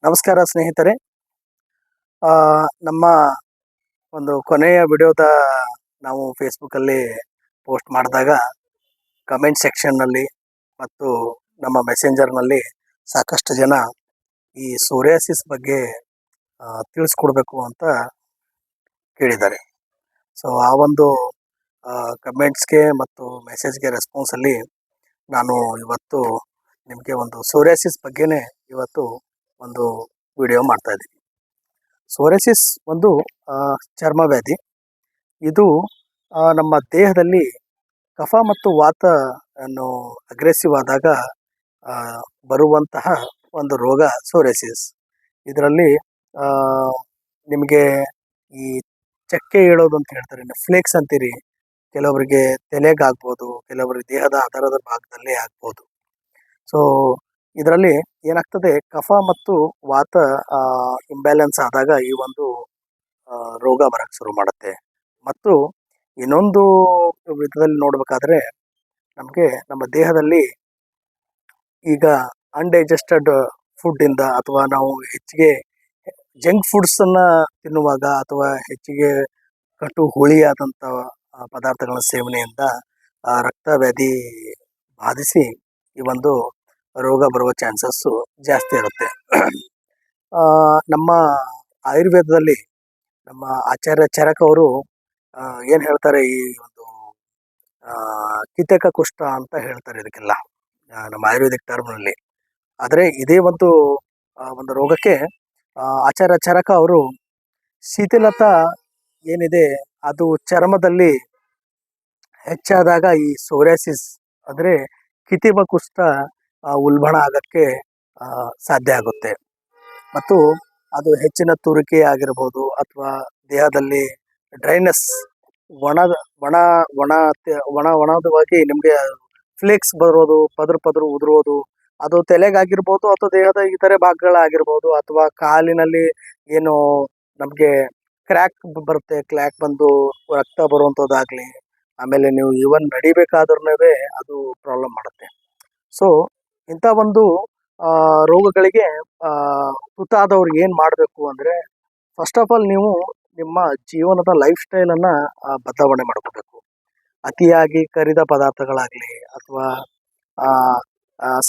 ನಮಸ್ಕಾರ ಸ್ನೇಹಿತರೆ. ಆ, ನಮ್ಮ ಒಂದು ಕೊನೆಯ ವಿಡಿಯೋದ ನಾವು ಫೇಸ್ಬುಕ್ಕಲ್ಲಿ ಪೋಸ್ಟ್ ಮಾಡಿದಾಗ ಕಮೆಂಟ್ ಸೆಕ್ಷನ್ನಲ್ಲಿ ಮತ್ತು ನಮ್ಮ ಮೆಸೆಂಜರ್ನಲ್ಲಿ ಸಾಕಷ್ಟು ಜನ ಈ ಸೋರಿಯಾಸಿಸ್ ಬಗ್ಗೆ ತಿಳಿಸ್ಕೊಡ್ಬೇಕು ಅಂತ ಕೇಳಿದ್ದಾರೆ. ಸೊ ಆ ಒಂದು ಕಮೆಂಟ್ಸ್ಗೆ ಮತ್ತು ಮೆಸೇಜ್ಗೆ ರೆಸ್ಪಾನ್ಸಲ್ಲಿ ನಾನು ಇವತ್ತು ನಿಮಗೆ ಒಂದು ಸೋರಿಯಾಸಿಸ್ ಬಗ್ಗೆನೇ ಇವತ್ತು ಒಂದು ವಿಡಿಯೋ ಮಾಡ್ತಾ ಇದ್ದೀನಿ. ಸೋರಿಯಾಸಿಸ್ ಒಂದು ಚರ್ಮ ವ್ಯಾಧಿ. ಇದು ನಮ್ಮ ದೇಹದಲ್ಲಿ ಕಫ ಮತ್ತು ವಾತ ಅನ್ನು ಅಗ್ರೆಸಿವ್ ಆದಾಗ ಬರುವಂತಹ ಒಂದು ರೋಗ ಸೋರಿಯಾಸಿಸ್. ಇದರಲ್ಲಿ ನಿಮಗೆ ಈ ಚಕ್ಕೆ ಏಳೋದು ಅಂತ ಹೇಳ್ತಾರೆ, ಫ್ಲೇಕ್ಸ್ ಅಂತೀರಿ. ಕೆಲವರಿಗೆ ತಲೆಗಾಗ್ಬೋದು, ಕೆಲವರಿಗೆ ದೇಹದ ಆಧಾರದ ಭಾಗದಲ್ಲಿ ಆಗ್ಬೋದು. ಸೊ ಇದರಲ್ಲಿ ಏನಾಗ್ತದೆ, ಕಫ ಮತ್ತು ವಾತ ಇಂಬ್ಯಾಲೆನ್ಸ್ ಆದಾಗ ಈ ಒಂದು ರೋಗ ಬರಕ್ಕೆ ಶುರು ಮಾಡುತ್ತೆ. ಮತ್ತು ಇನ್ನೊಂದು ವಿಧದಲ್ಲಿ ನೋಡಬೇಕಾದ್ರೆ ನಮಗೆ ನಮ್ಮ ದೇಹದಲ್ಲಿ ಈಗ ಅನ್ಡೈಜೆಸ್ಟೆಡ್ ಫುಡ್ಡಿಂದ ಅಥವಾ ನಾವು ಹೆಚ್ಚಿಗೆ ಜಂಕ್ ಫುಡ್ಸನ್ನು ತಿನ್ನುವಾಗ ಅಥವಾ ಹೆಚ್ಚಿಗೆ ಕಟು ಹುಳಿಯಾದಂಥ ಪದಾರ್ಥಗಳ ಸೇವನೆಯಿಂದ ರಕ್ತ ವ್ಯಾಧಿ ಬಾಧಿಸಿ ಈ ಒಂದು ರೋಗ ಬರುವ ಚಾನ್ಸಸ್ಸು ಜಾಸ್ತಿ ಇರುತ್ತೆ. ನಮ್ಮ ಆಯುರ್ವೇದದಲ್ಲಿ ನಮ್ಮ ಆಚಾರ್ಯ ಚರಕ ಅವರು ಏನು ಹೇಳ್ತಾರೆ, ಈ ಒಂದು ಕಿತಕ ಕುಷ್ಠ ಅಂತ ಹೇಳ್ತಾರೆ ಇದಕ್ಕೆಲ್ಲ ನಮ್ಮ ಆಯುರ್ವೇದಿಕ್ ಟರ್ಮ್ನಲ್ಲಿ. ಆದರೆ ಇದೇ ಒಂದು ರೋಗಕ್ಕೆ ಆಚಾರ್ಯ ಚರಕ ಅವರು ಶಿಥಿಲತಾ ಏನಿದೆ ಅದು ಚರ್ಮದಲ್ಲಿ ಹೆಚ್ಚಾದಾಗ ಈ ಸೋರಿಯಾಸಿಸ್ ಅಂದರೆ ಕಿತಿಮ ಕುಷ್ಠ ಉಲ್ಬಣ ಆಗಕ್ಕೆ ಸಾಧ್ಯ ಆಗುತ್ತೆ. ಮತ್ತು ಅದು ಹೆಚ್ಚಿನ ತುರಿಕೆ ಆಗಿರ್ಬೋದು ಅಥವಾ ದೇಹದಲ್ಲಿ ಡ್ರೈನೆಸ್ ಒಣ ಒಣ ಒಣ ಒಣ ಒಣದವಾಗಿ ನಿಮಗೆ ಫ್ಲೇಕ್ಸ್ ಬರೋದು, ಪದರು ಉದುರೋದು, ಅದು ತಲೆಗಾಗಿರ್ಬೋದು ಅಥವಾ ದೇಹದ ಇತರೆ ಭಾಗಗಳಾಗಿರ್ಬೋದು, ಅಥವಾ ಕಾಲಿನಲ್ಲಿ ಏನು ನಮಗೆ ಕ್ರ್ಯಾಕ್ ಬರುತ್ತೆ, ಕ್ರ್ಯಾಕ್ ಬಂದು ರಕ್ತ ಬರುವಂಥದ್ದಾಗಲಿ, ಆಮೇಲೆ ನೀವು ಈವನ್ ನಡಿಬೇಕಾದ್ರೂ ಅದು ಪ್ರಾಬ್ಲಮ್ ಮಾಡುತ್ತೆ. ಸೊ ಇಂಥ ಒಂದು ರೋಗಗಳಿಗೆ ತುತ್ತಾದವ್ರು ಏನು ಮಾಡಬೇಕು ಅಂದರೆ, ಫಸ್ಟ್ ಆಫ್ ಆಲ್ ನೀವು ನಿಮ್ಮ ಜೀವನದ ಲೈಫ್ ಸ್ಟೈಲನ್ನು ಬದಲಾವಣೆ ಮಾಡ್ಕೋಬೇಕು. ಅತಿಯಾಗಿ ಕರಿದ ಪದಾರ್ಥಗಳಾಗಲಿ ಅಥವಾ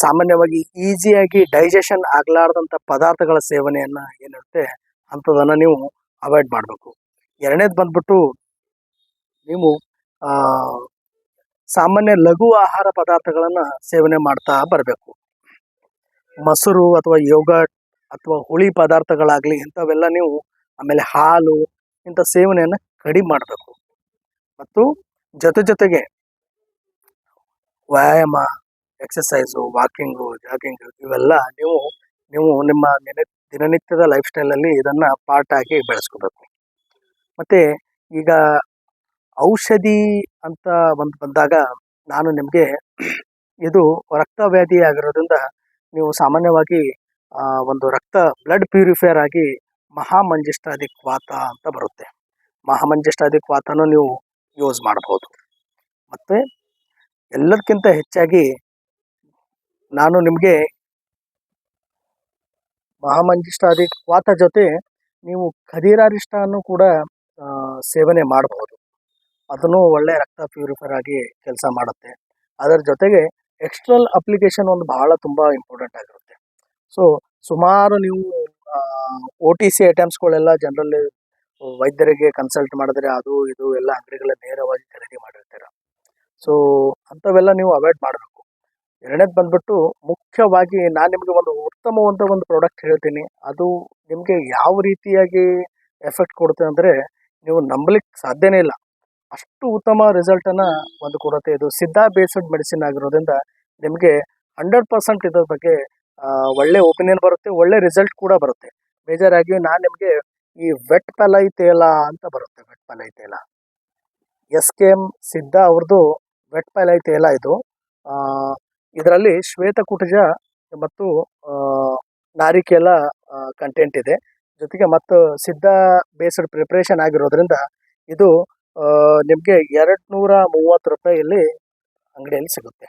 ಸಾಮಾನ್ಯವಾಗಿ ಈಸಿಯಾಗಿ ಡೈಜೆಷನ್ ಆಗಲಾರ್ದಂಥ ಪದಾರ್ಥಗಳ ಸೇವನೆಯನ್ನು ಏನಿರುತ್ತೆ ಅಂಥದನ್ನು ನೀವು ಅವಾಯ್ಡ್ ಮಾಡಬೇಕು. ಎರಡನೇದು ಬಂದ್ಬಿಟ್ಟು ನೀವು ಸಾಮಾನ್ಯ ಲಘು ಆಹಾರ ಪದಾರ್ಥಗಳನ್ನು ಸೇವನೆ ಮಾಡ್ತಾ ಬರಬೇಕು. ಮೊಸರು ಅಥವಾ ಯೋಗರ್ಟ್ ಅಥವಾ ಹುಳಿ ಪದಾರ್ಥಗಳಾಗಲಿ ಇಂಥವೆಲ್ಲ ನೀವು, ಆಮೇಲೆ ಹಾಲು, ಇಂಥ ಸೇವನೆಯನ್ನು ಕಡಿಮೆ ಮಾಡಬೇಕು. ಮತ್ತು ಜೊತೆಗೆ ವ್ಯಾಯಾಮ, ಎಕ್ಸಸೈಸು, ವಾಕಿಂಗು, ಜಾಗಿಂಗು ಇವೆಲ್ಲ ನೀವು ನಿಮ್ಮ ದಿನನಿತ್ಯದ ಲೈಫ್ ಸ್ಟೈಲಲ್ಲಿ ಇದನ್ನು ಪಾರ್ಟ್ ಆಗಿ ಬೆಳೆಸ್ಕೋಬೇಕು. ಮತ್ತು ಈಗ ಔಷಧಿ ಅಂತ ಬಂದಾಗ ನಾನು ನಿಮಗೆ ಇದು ರಕ್ತವ್ಯಾಧಿ ಆಗಿರೋದ್ರಿಂದ ನೀವು ಸಾಮಾನ್ಯವಾಗಿ ಒಂದು ಬ್ಲಡ್ ಪ್ಯೂರಿಫೈಯರ್ ಆಗಿ ಮಹಾಮಂಜಿಷ್ಠಾದಿಕ್ ವಾತ ಅಂತ ಬರುತ್ತೆ. ಮಹಾಮಂಜಿಷ್ಠಾದಿಕ್ ವಾತನೂ ನೀವು ಯೂಸ್ ಮಾಡ್ಬೋದು. ಮತ್ತು ಎಲ್ಲದಕ್ಕಿಂತ ಹೆಚ್ಚಾಗಿ ನಾನು ನಿಮಗೆ ಮಹಾಮಂಜಿಷ್ಠಾದಿಕ್ ವಾತ ಜೊತೆ ನೀವು ಖದೀರಾರಿಷ್ಟನ್ನು ಕೂಡ ಸೇವನೆ ಮಾಡಬಹುದು. ಅದನ್ನು ಒಳ್ಳೆ ರಕ್ತ ಪ್ಯೂರಿಫೈರ್ ಆಗಿ ಕೆಲಸ ಮಾಡುತ್ತೆ. ಅದರ ಜೊತೆಗೆ ಎಕ್ಸ್ಟರ್ನಲ್ ಅಪ್ಲಿಕೇಶನ್ ಒಂದು ಬಹಳ ತುಂಬ ಇಂಪಾರ್ಟೆಂಟ್ ಆಗಿರುತ್ತೆ. ಸೊ ಸುಮಾರು ನೀವು OTC ಐಟಮ್ಸ್ಗಳೆಲ್ಲ ಜನರಲ್ಲಿ ವೈದ್ಯರಿಗೆ ಕನ್ಸಲ್ಟ್ ಮಾಡಿದ್ರೆ ಅದು ಇದು ಎಲ್ಲ ಅಂಗಡಿಗಳ ನೇರವಾಗಿ ಖರೀದಿ ಮಾಡಿರ್ತೀರ. ಸೊ ಅಂಥವೆಲ್ಲ ನೀವು ಅವಾಯ್ಡ್ ಮಾಡಬೇಕು. ಎರಡನೇದು ಬಂದ್ಬಿಟ್ಟು ಮುಖ್ಯವಾಗಿ ನಾನು ನಿಮಗೆ ಒಂದು ಉತ್ತಮವಾದ ಒಂದು ಪ್ರಾಡಕ್ಟ್ ಹೇಳ್ತೀನಿ. ಅದು ನಿಮಗೆ ಯಾವ ರೀತಿಯಾಗಿ ಎಫೆಕ್ಟ್ ಕೊಡುತ್ತೆ ಅಂದರೆ ನೀವು ನಂಬಲಿಕ್ಕೆ ಸಾಧ್ಯನೇ ಇಲ್ಲ, ಅಷ್ಟು ಉತ್ತಮ ರಿಸಲ್ಟನ್ನು ಒಂದು ಕೊಡುತ್ತೆ. ಇದು ಸಿದ್ಧ ಬೇಸ್ಡ್ ಮೆಡಿಸಿನ್ ಆಗಿರೋದ್ರಿಂದ ನಿಮಗೆ 100% ಇದ್ರ ಬಗ್ಗೆ ಒಳ್ಳೆ ಒಪಿನಿಯನ್ ಬರುತ್ತೆ, ಒಳ್ಳೆ ರಿಸಲ್ಟ್ ಕೂಡ ಬರುತ್ತೆ. ಬೇಜಾರಾಗಿ ನಾನು ನಿಮಗೆ ಈ ವೆಟ್ ಪಲೈ ತೈಲ ಅಂತ ಬರುತ್ತೆ, ವೆಟ್ ಪಲೈ ತೈಲ, SKM ಸಿದ್ಧ ಅವ್ರದ್ದು ವೆಟ್ ಪಲೈ ತೈಲ ಇದು. ಇದರಲ್ಲಿ ಶ್ವೇತಕುಟಜ ಮತ್ತು ನಾರಿಕೇಲ ಕಂಟೆಂಟ್ ಇದೆ. ಜೊತೆಗೆ ಮತ್ತು ಸಿದ್ಧ ಬೇಸ್ಡ್ ಪ್ರಿಪ್ರೇಷನ್ ಆಗಿರೋದ್ರಿಂದ ಇದು ನಿಮಗೆ 230 ರೂಪಾಯಲ್ಲಿ ಅಂಗಡಿಯಲ್ಲಿ ಸಿಗುತ್ತೆ.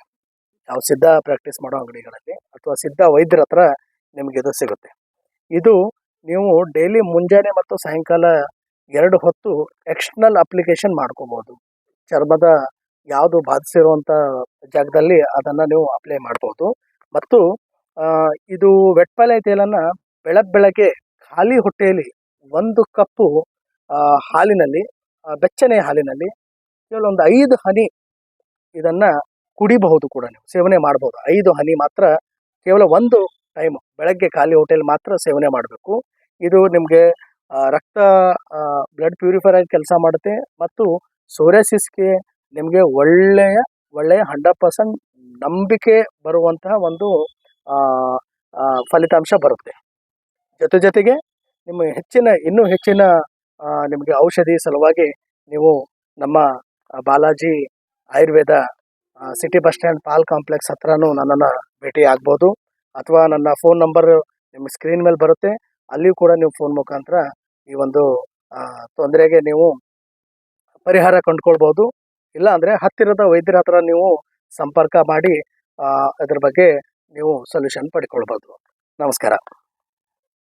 ನಾವು ಸಿದ್ಧ ಪ್ರಾಕ್ಟೀಸ್ ಮಾಡೋ ಅಂಗಡಿಗಳಲ್ಲಿ ಅಥವಾ ಸಿದ್ಧ ವೈದ್ಯರ ಹತ್ರ ನಿಮಗೆ ಇದು ಸಿಗುತ್ತೆ. ಇದು ನೀವು ಡೈಲಿ ಮುಂಜಾನೆ ಮತ್ತು ಸಾಯಂಕಾಲ 2 ಹೊತ್ತು ಎಕ್ಸ್ಟರ್ನಲ್ ಅಪ್ಲಿಕೇಶನ್ ಮಾಡ್ಕೋಬೋದು. ಚರ್ಮದ ಯಾವುದು ಬಾಧಿಸಿರುವಂಥ ಜಾಗದಲ್ಲಿ ಅದನ್ನು ನೀವು ಅಪ್ಲೈ ಮಾಡ್ಬೋದು. ಮತ್ತು ಇದು ವೆಟ್ಪಲೈ ತೈಲನ ಬೆಳಗ್ಗೆ ಖಾಲಿ ಹೊಟ್ಟೆಯಲ್ಲಿ 1 ಕಪ್ಪು ಹಾಲಿನಲ್ಲಿ, ಬೆಚ್ಚನೆಯ ಹಾಲಿನಲ್ಲಿ ಕೇವಲ ಒಂದು 5 ಹನಿ ಇದನ್ನು ಕುಡಿಬಹುದು ಕೂಡ, ನೀವು ಸೇವನೆ ಮಾಡ್ಬೋದು. 5 ಹನಿ ಮಾತ್ರ ಕೇವಲ ಒಂದು ಟೈಮ್ ಬೆಳಗ್ಗೆ ಖಾಲಿ ಹೊಟ್ಟೆಯಲ್ಲಿ ಮಾತ್ರ ಸೇವನೆ ಮಾಡಬೇಕು. ಇದು ನಿಮಗೆ ರಕ್ತ ಬ್ಲಡ್ ಪ್ಯೂರಿಫೈರ್ ಆಗಿ ಕೆಲಸ ಮಾಡುತ್ತೆ ಮತ್ತು ಸೋರಿಯಾಸಿಸ್ಗೆ ನಿಮಗೆ ಒಳ್ಳೆಯ 100% ನಂಬಿಕೆ ಬರುವಂತಹ ಒಂದು ಫಲಿತಾಂಶ ಬರುತ್ತೆ. ಜೊತೆಗೆ ನಿಮ್ಮ ಇನ್ನೂ ಹೆಚ್ಚಿನ ನಿಮಗೆ ಔಷಧಿ ಸಲುವಾಗಿ ನೀವು ನಮ್ಮ Balaji Ayurveda city bus stand Pal complex ಹತ್ರನೂ ನನ್ನನ್ನು ಭೇಟಿ ಆಗ್ಬೋದು. ಅಥವಾ ನನ್ನ ಫೋನ್ ನಂಬರ್ ನಿಮ್ಮ ಸ್ಕ್ರೀನ್ ಮೇಲೆ ಬರುತ್ತೆ, ಅಲ್ಲಿಯೂ ಕೂಡ ನೀವು ಫೋನ್ ಮುಖಾಂತರ ಈ ಒಂದು ತೊಂದರೆಗೆ ನೀವು ಪರಿಹಾರ ಕಂಡುಕೊಳ್ಬೋದು. ಇಲ್ಲ ಅಂದರೆ ಹತ್ತಿರದ ವೈದ್ಯರ ಹತ್ರ ನೀವು ಸಂಪರ್ಕ ಮಾಡಿ ಅದ್ರ ಬಗ್ಗೆ ನೀವು ಸೊಲ್ಯೂಷನ್ ಪಡ್ಕೊಳ್ಬೋದು. ನಮಸ್ಕಾರ.